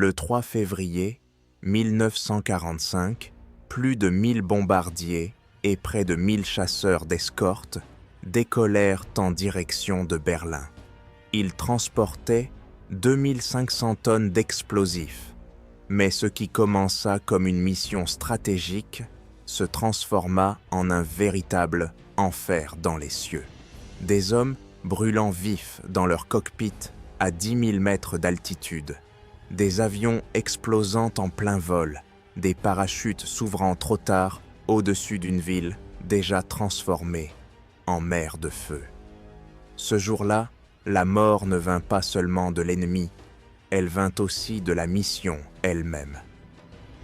Le 3 février 1945, plus de 1000 bombardiers et près de 1000 chasseurs d'escorte décollèrent en direction de Berlin. Ils transportaient 2500 tonnes d'explosifs, mais ce qui commença comme une mission stratégique se transforma en un véritable enfer dans les cieux. Des hommes brûlant vifs dans leur cockpit à 10 000 mètres d'altitude, des avions explosant en plein vol, des parachutes s'ouvrant trop tard au-dessus d'une ville déjà transformée en mer de feu. Ce jour-là, la mort ne vint pas seulement de l'ennemi, elle vint aussi de la mission elle-même.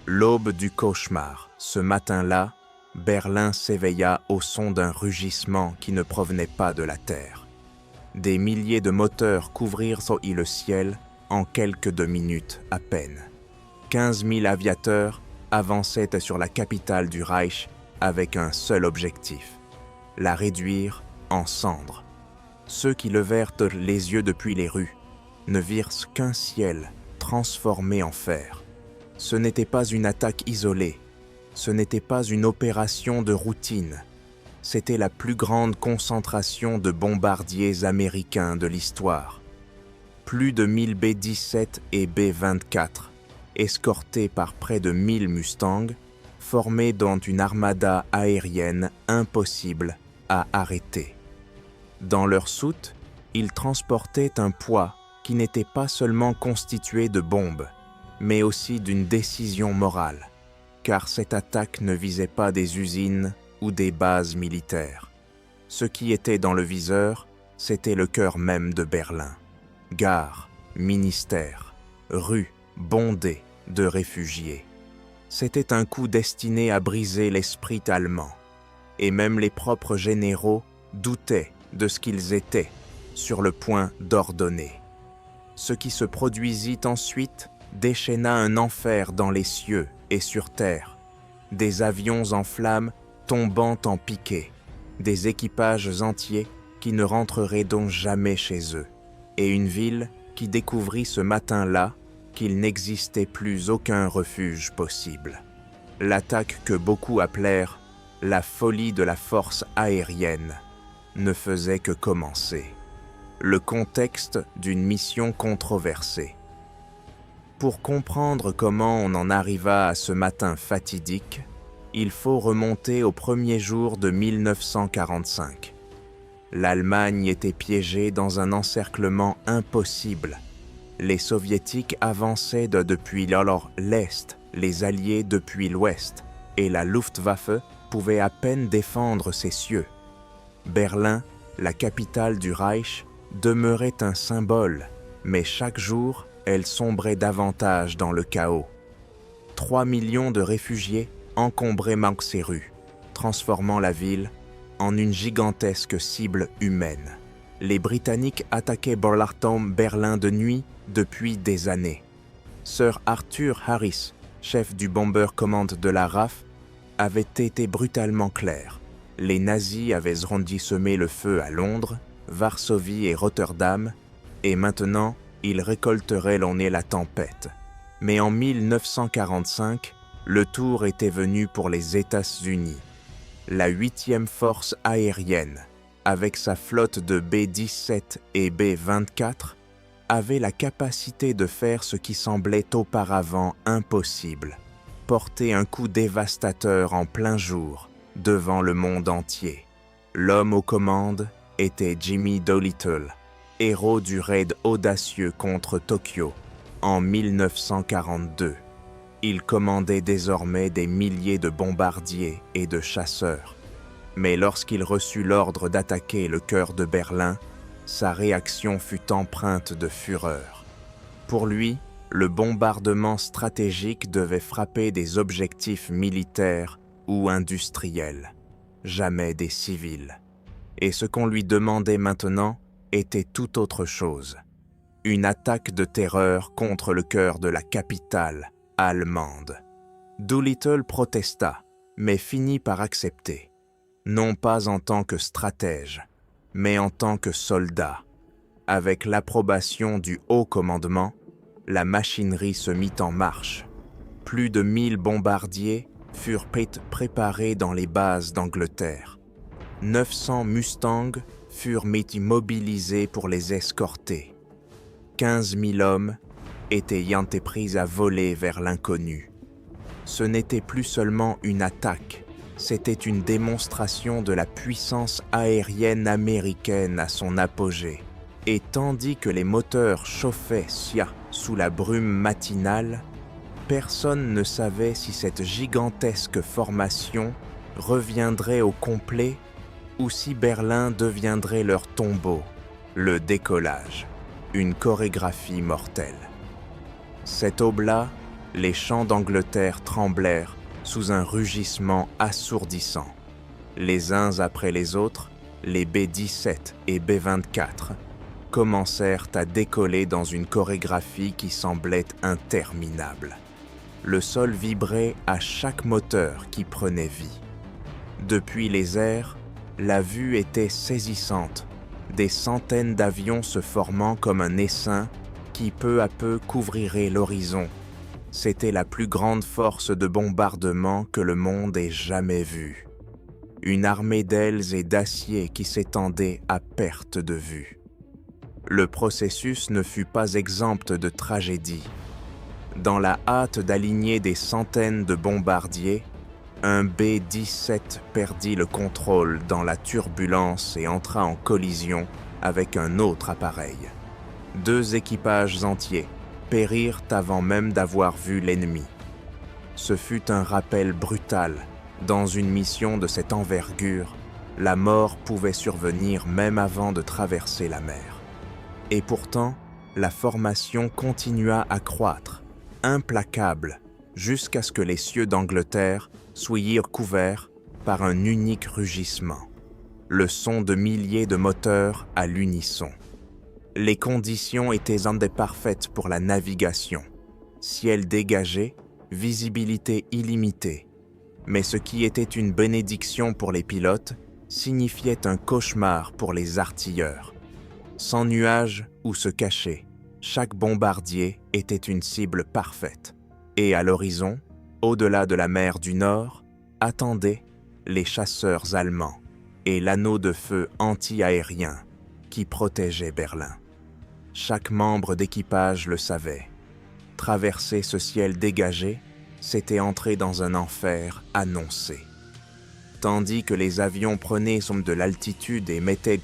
L'aube du cauchemar, ce matin-là, Berlin s'éveilla au son d'un rugissement qui ne provenait pas de la terre. Des milliers de moteurs couvrirent le ciel en quelques minutes à peine. 15 000 aviateurs avançaient sur la capitale du Reich avec un seul objectif, la réduire en cendres. Ceux qui levèrent les yeux depuis les rues ne virent qu'un ciel transformé en fer. Ce n'était pas une attaque isolée, ce n'était pas une opération de routine, c'était la plus grande concentration de bombardiers américains de l'histoire. Plus de 1000 B-17 et B-24, escortés par près de 1000 Mustangs, formaient dans une armada aérienne impossible à arrêter. Dans leur soute, ils transportaient un poids qui n'était pas seulement constitué de bombes, mais aussi d'une décision morale, car cette attaque ne visait pas des usines ou des bases militaires. Ce qui était dans le viseur, c'était le cœur même de Berlin. Gares, ministères, rues bondées de réfugiés. C'était un coup destiné à briser l'esprit allemand, et même les propres généraux doutaient de ce qu'ils étaient sur le point d'ordonner. Ce qui se produisit ensuite déchaîna un enfer dans les cieux et sur terre, des avions en flammes tombant en piqué, des équipages entiers qui ne rentreraient donc jamais chez eux, et une ville qui découvrit ce matin-là qu'il n'existait plus aucun refuge possible. L'attaque que beaucoup appelèrent la folie de la force aérienne ne faisait que commencer. Le contexte d'une mission controversée. Pour comprendre comment on en arriva à ce matin fatidique, il faut remonter au premier jour de 1945. L'Allemagne était piégée dans un encerclement impossible. Les Soviétiques avançaient depuis l'Est, les Alliés depuis l'Ouest, et la Luftwaffe pouvait à peine défendre ses cieux. Berlin, la capitale du Reich, demeurait un symbole, mais chaque jour, elle sombrait davantage dans le chaos. 3 millions de réfugiés encombraient ses rues, transformant la ville en une gigantesque cible humaine. Les Britanniques attaquaient Berlin de nuit depuis des années. Sir Arthur Harris, chef du Bomber Command de la RAF, avait été brutalement clair. Les nazis avaient semé le feu à Londres, Varsovie et Rotterdam, et maintenant, ils récolteraient la tempête. Mais en 1945, le tour était venu pour les États-Unis. La 8e force aérienne, avec sa flotte de B-17 et B-24, avait la capacité de faire ce qui semblait auparavant impossible, porter un coup dévastateur en plein jour devant le monde entier. L'homme aux commandes était Jimmy Doolittle, héros du raid audacieux contre Tokyo en 1942. Il commandait désormais des milliers de bombardiers et de chasseurs. Mais lorsqu'il reçut l'ordre d'attaquer le cœur de Berlin, sa réaction fut empreinte de fureur. Pour lui, le bombardement stratégique devait frapper des objectifs militaires ou industriels, jamais des civils. Et ce qu'on lui demandait maintenant était tout autre chose. Une attaque de terreur contre le cœur de la capitale allemande. Doolittle protesta, mais finit par accepter, non pas en tant que stratège, mais en tant que soldat. Avec l'approbation du haut commandement, la machinerie se mit en marche. Plus de 1000 bombardiers furent préparés dans les bases d'Angleterre. 900 Mustangs furent mobilisés pour les escorter. 15 000 hommes étaient pris à voler vers l'inconnu. Ce n'était plus seulement une attaque, c'était une démonstration de la puissance aérienne américaine à son apogée. Et tandis que les moteurs chauffaient sous la brume matinale, personne ne savait si cette gigantesque formation reviendrait au complet ou si Berlin deviendrait leur tombeau. Le décollage, une chorégraphie mortelle. Cette aube-là, les champs d'Angleterre tremblèrent sous un rugissement assourdissant. Les uns après les autres, les B-17 et B-24 commencèrent à décoller dans une chorégraphie qui semblait interminable. Le sol vibrait à chaque moteur qui prenait vie. Depuis les airs, la vue était saisissante, des centaines d'avions se formant comme un essaim qui peu à peu couvrirait l'horizon. C'était la plus grande force de bombardement que le monde ait jamais vue. Une armée d'ailes et d'acier qui s'étendait à perte de vue. Le processus ne fut pas exempt de tragédie. Dans la hâte d'aligner des centaines de bombardiers, un B-17 perdit le contrôle dans la turbulence et entra en collision avec un autre appareil. 2 équipages entiers périrent avant même d'avoir vu l'ennemi. Ce fut un rappel brutal. Dans une mission de cette envergure, la mort pouvait survenir même avant de traverser la mer. Et pourtant, la formation continua à croître, implacable, jusqu'à ce que les cieux d'Angleterre soient couverts par un unique rugissement, le son de milliers de moteurs à l'unisson. Les conditions étaient parfaites pour la navigation, ciel dégagé, visibilité illimitée, mais ce qui était une bénédiction pour les pilotes signifiait un cauchemar pour les artilleurs. Sans nuages où se cacher, chaque bombardier était une cible parfaite. Et à l'horizon, au-delà de la mer du Nord, attendaient les chasseurs allemands et l'anneau de feu anti-aérien qui protégeait Berlin. Chaque membre d'équipage le savait. Traverser ce ciel dégagé, c'était entrer dans un enfer annoncé. Tandis que les avions prenaient de l'altitude et mettaient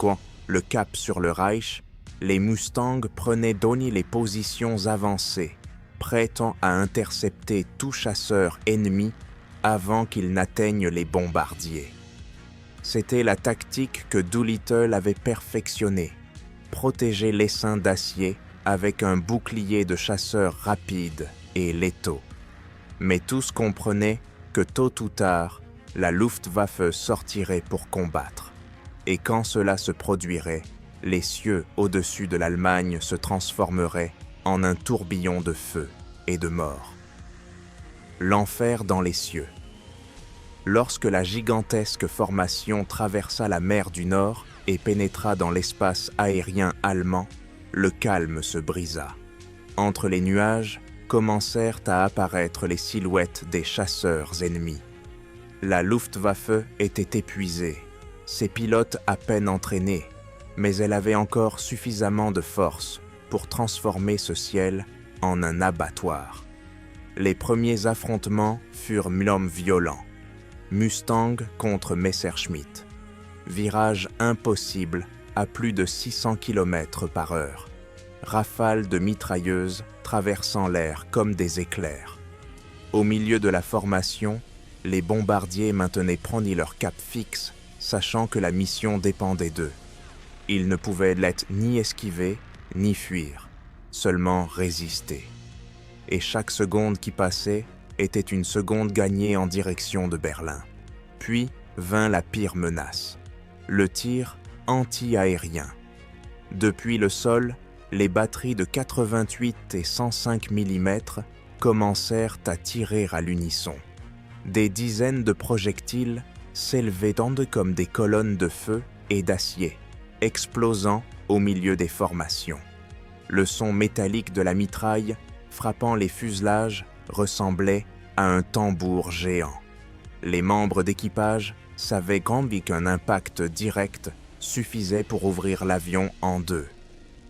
le cap sur le Reich, les Mustangs prenaient les positions avancées, prêts à intercepter tout chasseur ennemi avant qu'il n'atteigne les bombardiers. C'était la tactique que Doolittle avait perfectionnée, protéger l'essaim d'acier avec un bouclier de chasseurs rapides et létaux. Mais tous comprenaient que tôt ou tard, la Luftwaffe sortirait pour combattre. Et quand cela se produirait, les cieux au-dessus de l'Allemagne se transformeraient en un tourbillon de feu et de mort. L'enfer dans les cieux. Lorsque la gigantesque formation traversa la mer du Nord et pénétra dans l'espace aérien allemand, le calme se brisa. Entre les nuages commencèrent à apparaître les silhouettes des chasseurs ennemis. La Luftwaffe était épuisée, ses pilotes à peine entraînés, mais elle avait encore suffisamment de force pour transformer ce ciel en un abattoir. Les premiers affrontements furent violents. Mustang contre Messerschmitt. Virage impossible à plus de 600 km/h. Rafales de mitrailleuses traversant l'air comme des éclairs. Au milieu de la formation, les bombardiers maintenaient leur cap fixe, sachant que la mission dépendait d'eux. Ils ne pouvaient ni esquiver, ni fuir, seulement résister. Et chaque seconde qui passait était une seconde gagnée en direction de Berlin. Puis vint la pire menace, le tir anti-aérien. Depuis le sol, les batteries de 88 et 105 mm commencèrent à tirer à l'unisson. Des dizaines de projectiles s'élevaient comme des colonnes de feu et d'acier, explosant au milieu des formations. Le son métallique de la mitraille frappant les fuselages, ressemblait à un tambour géant. Les membres d'équipage savaient qu'un impact direct suffisait pour ouvrir l'avion en deux.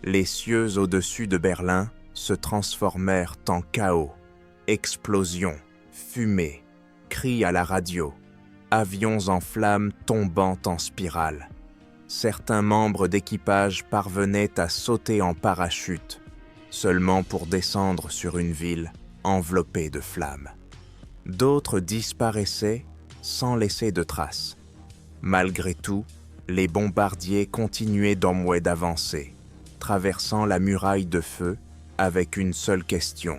Les cieux au-dessus de Berlin se transformèrent en chaos. Explosions, fumée, cris à la radio, avions en flammes tombant en spirale. Certains membres d'équipage parvenaient à sauter en parachute, seulement pour descendre sur une ville enveloppée de flammes. D'autres disparaissaient sans laisser de traces. Malgré tout, les bombardiers continuaient d'avancer, traversant la muraille de feu avec une seule question,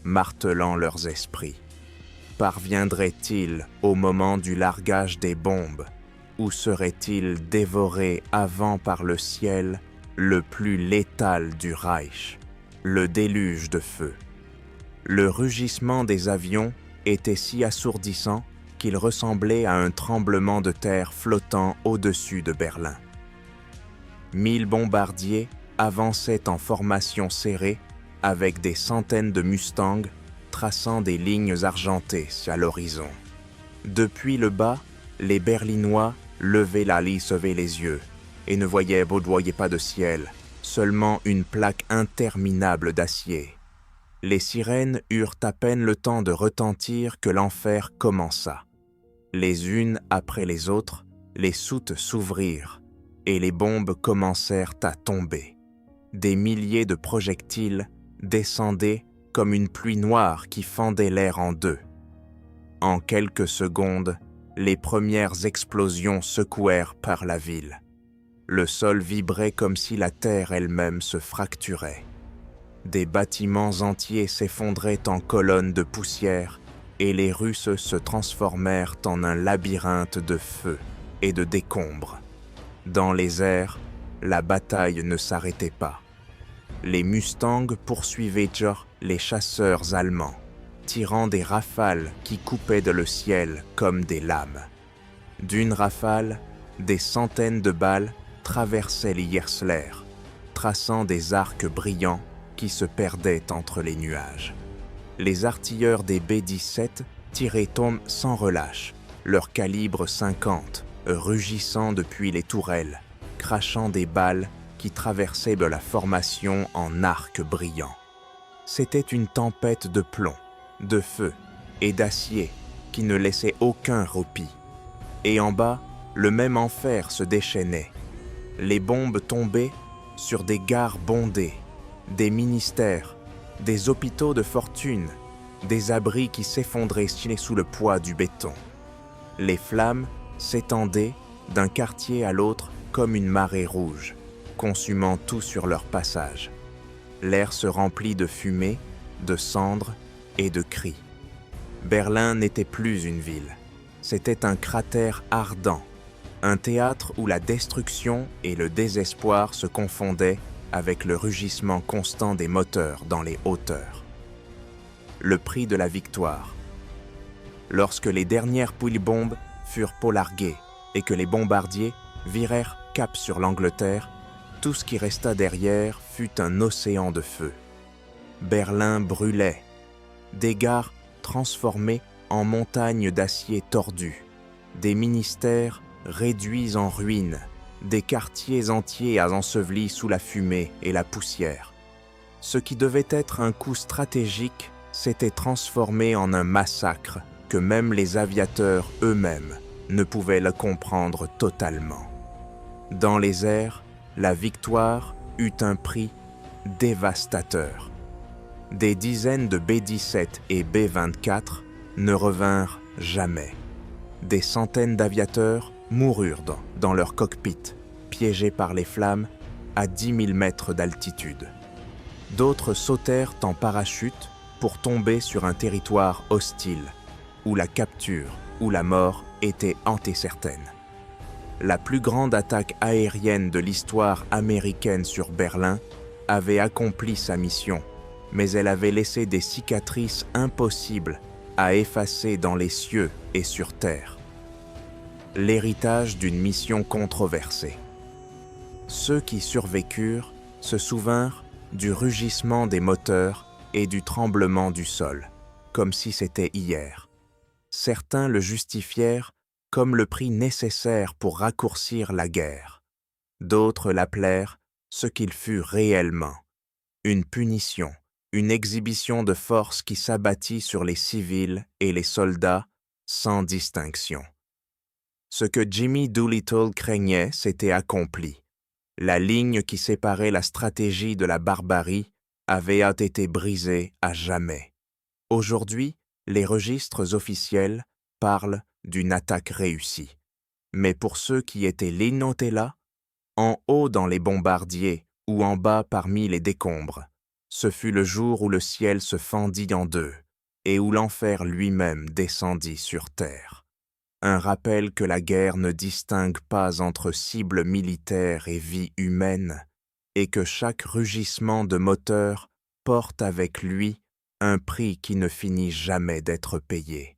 martelant leurs esprits. Parviendraient-ils au moment du largage des bombes, ou seraient-ils dévorés avant par le ciel le plus létal du Reich, le déluge de feu? Le rugissement des avions était si assourdissant qu'il ressemblait à un tremblement de terre flottant au-dessus de Berlin. 1000 bombardiers avançaient en formation serrée avec des centaines de Mustangs traçant des lignes argentées à l'horizon. Depuis le bas, les Berlinois levaient les yeux et ne voyaient pas de ciel, seulement une plaque interminable d'acier. Les sirènes eurent à peine le temps de retentir que l'enfer commença. Les unes après les autres, les soutes s'ouvrirent et les bombes commencèrent à tomber. Des milliers de projectiles descendaient comme une pluie noire qui fendait l'air en deux. En quelques secondes, les premières explosions secouèrent par la ville. Le sol vibrait comme si la terre elle-même se fracturait. Des bâtiments entiers s'effondraient en colonnes de poussière et les Russes se transformèrent en un labyrinthe de feu et de décombres. Dans les airs, la bataille ne s'arrêtait pas. Les Mustangs poursuivaient les chasseurs allemands, tirant des rafales qui coupaient le ciel comme des lames. D'une rafale, des centaines de balles traversaient les Hersler, traçant des arcs brillants qui se perdaient entre les nuages. Les artilleurs des B-17 tiraient sans relâche, leur calibre 50, rugissant depuis les tourelles, crachant des balles qui traversaient de la formation en arcs brillants. C'était une tempête de plomb, de feu et d'acier qui ne laissait aucun repos. Et en bas, le même enfer se déchaînait. Les bombes tombaient sur des gares bondées, des ministères, des hôpitaux de fortune, des abris qui s'effondraient sous le poids du béton. Les flammes s'étendaient d'un quartier à l'autre comme une marée rouge, consumant tout sur leur passage. L'air se remplit de fumée, de cendres et de cris. Berlin n'était plus une ville, c'était un cratère ardent, un théâtre où la destruction et le désespoir se confondaient avec le rugissement constant des moteurs dans les hauteurs. Le prix de la victoire. Lorsque les dernières pouilles-bombes furent polarguées et que les bombardiers virèrent cap sur l'Angleterre, tout ce qui resta derrière fut un océan de feu. Berlin brûlait, des gares transformées en montagnes d'acier tordues, des ministères réduits en ruines, des quartiers entiers ensevelis sous la fumée et la poussière. Ce qui devait être un coup stratégique s'était transformé en un massacre que même les aviateurs eux-mêmes ne pouvaient le comprendre totalement. Dans les airs, la victoire eut un prix dévastateur. Des dizaines de B-17 et B-24 ne revinrent jamais. Des centaines d'aviateurs moururent dans leur cockpit, piégés par les flammes à 10 000 mètres d'altitude. D'autres sautèrent en parachute pour tomber sur un territoire hostile, où la capture ou la mort était certaine. La plus grande attaque aérienne de l'histoire américaine sur Berlin avait accompli sa mission, mais elle avait laissé des cicatrices impossibles à effacer dans les cieux et sur terre. L'héritage d'une mission controversée. Ceux qui survécurent se souvinrent du rugissement des moteurs et du tremblement du sol, comme si c'était hier. Certains le justifièrent comme le prix nécessaire pour raccourcir la guerre. D'autres l'appelèrent ce qu'il fut réellement, une punition, une exhibition de force qui s'abattit sur les civils et les soldats sans distinction. Ce que Jimmy Doolittle craignait s'était accompli. La ligne qui séparait la stratégie de la barbarie avait été brisée à jamais. Aujourd'hui, les registres officiels parlent d'une attaque réussie. Mais pour ceux qui étaient l'énoncé là, en haut dans les bombardiers ou en bas parmi les décombres, ce fut le jour où le ciel se fendit en deux et où l'enfer lui-même descendit sur terre. Un rappel que la guerre ne distingue pas entre cible militaire et vie humaine et que chaque rugissement de moteur porte avec lui un prix qui ne finit jamais d'être payé.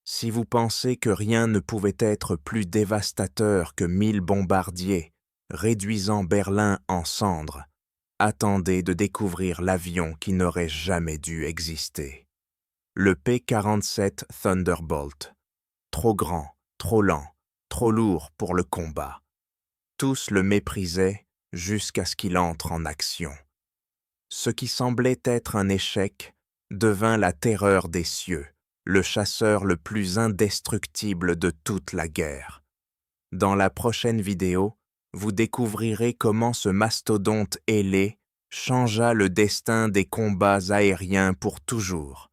Si vous pensez que rien ne pouvait être plus dévastateur que 1000 bombardiers, réduisant Berlin en cendres, attendez de découvrir l'avion qui n'aurait jamais dû exister. Le P-47 Thunderbolt. Trop grand, trop lent, trop lourd pour le combat. Tous le méprisaient jusqu'à ce qu'il entre en action. Ce qui semblait être un échec devint la terreur des cieux, le chasseur le plus indestructible de toute la guerre. Dans la prochaine vidéo, vous découvrirez comment ce mastodonte ailé changea le destin des combats aériens pour toujours.